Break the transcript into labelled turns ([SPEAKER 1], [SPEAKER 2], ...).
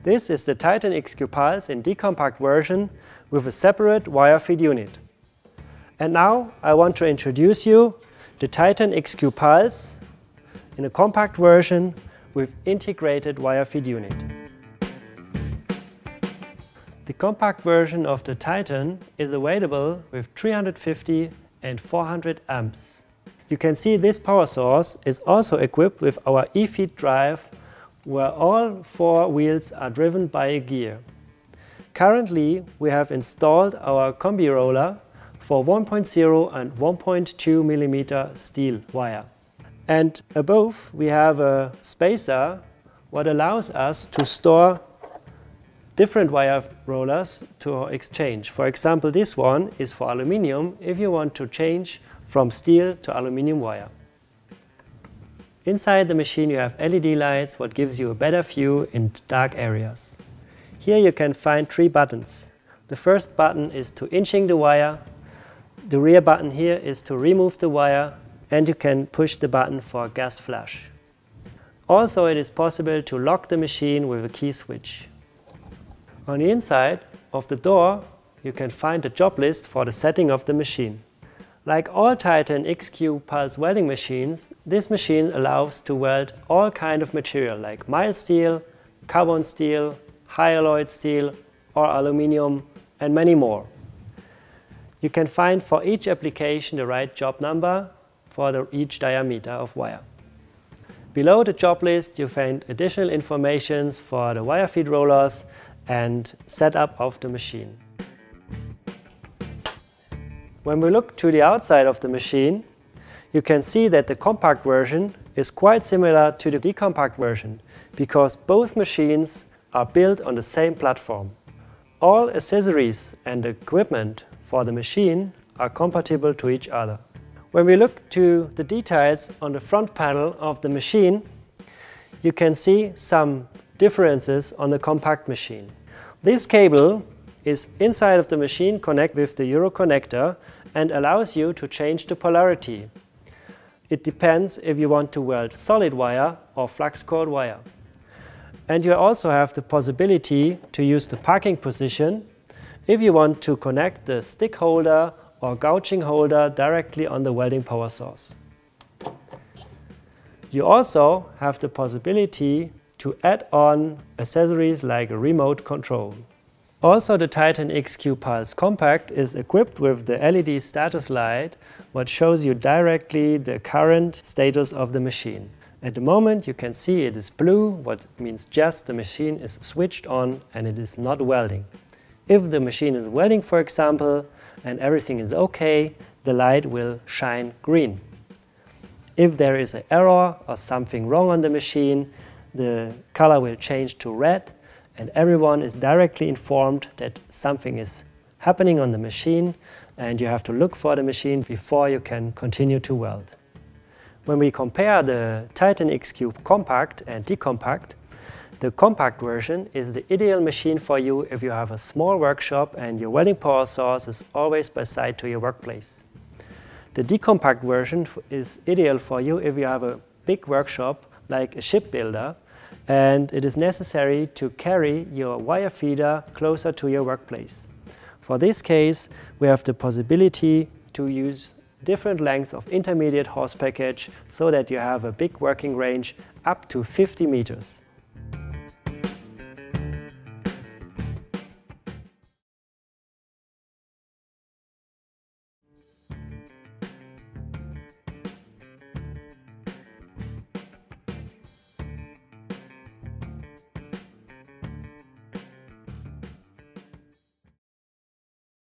[SPEAKER 1] This is the Titan XQ Puls in decompact version with a separate wire feed unit. And now I want to introduce you the Titan XQ Puls in a compact version with integrated wire feed unit. The compact version of the Titan is available with 350 and 400 amps. You can see this power source is also equipped with our e-feed drive, where all 4 wheels are driven by a gear. Currently, we have installed our combi roller for 1.0 and 1.2 mm steel wire. And above we have a spacer what allows us to store different wire rollers to exchange. For example, this one is for aluminium if you want to change from steel to aluminium wire. Inside the machine you have LED lights what gives you a better view in dark areas. Here you can find 3 buttons. The first button is to inching the wire, the rear button here is to remove the wire, and you can push the button for gas flush. Also it is possible to lock the machine with a key switch. On the inside of the door you can find a job list for the setting of the machine. Like all Titan XQ Puls welding machines, this machine allows to weld all kind of material like mild steel, carbon steel, high alloy steel or aluminium and many more. You can find for each application the right job number for each diameter of wire. Below the job list you find additional information for the wire feed rollers and setup of the machine. When we look to the outside of the machine, you can see that the compact version is quite similar to the decompact version because both machines are built on the same platform. All accessories and equipment for the machine are compatible to each other. When we look to the details on the front panel of the machine, you can see some differences on the compact machine. This cable is inside of the machine connected with the Euro connector and allows you to change the polarity. It depends if you want to weld solid wire or flux cored wire. And you also have the possibility to use the parking position if you want to connect the stick holder or gouging holder directly on the welding power source. You also have the possibility to add on accessories like a remote control. Also, the Titan XQ Puls Compact is equipped with the LED status light, what shows you directly the current status of the machine. At the moment you can see it is blue, what means just the machine is switched on and it is not welding. If the machine is welding, for example, and everything is okay, the light will shine green. If there is an error or something wrong on the machine, the color will change to red, and everyone is directly informed that something is happening on the machine and you have to look for the machine before you can continue to weld. When we compare the Titan XQ Compact and Decompact, the compact version is the ideal machine for you if you have a small workshop and your welding power source is always by side to your workplace. The decompact version is ideal for you if you have a big workshop like a shipbuilder and it is necessary to carry your wire feeder closer to your workplace. For this case, we have the possibility to use different lengths of intermediate hose package so that you have a big working range up to 50 meters.